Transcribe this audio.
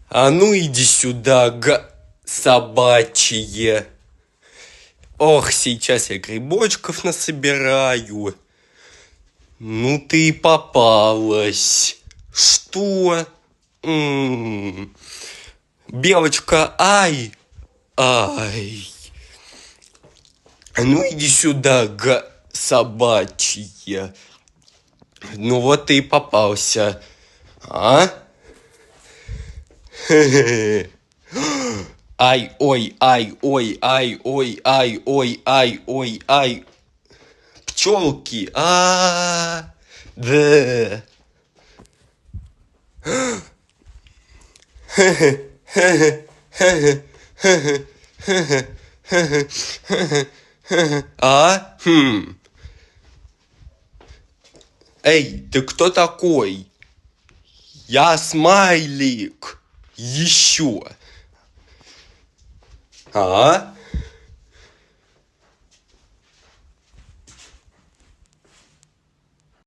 А ну иди сюда, собачье. Ох, сейчас я грибочков насобираю. Ну ты и попалась. Что? Белочка, ай. Ай. Ну иди сюда, собачье. Ну вот ты и попался. А? Ай, ой, ай, ой, ай, ой, ай, ой, ай, ой, ай. Пчелки, да. Эй, ты кто такой? Я смайлик. Еще.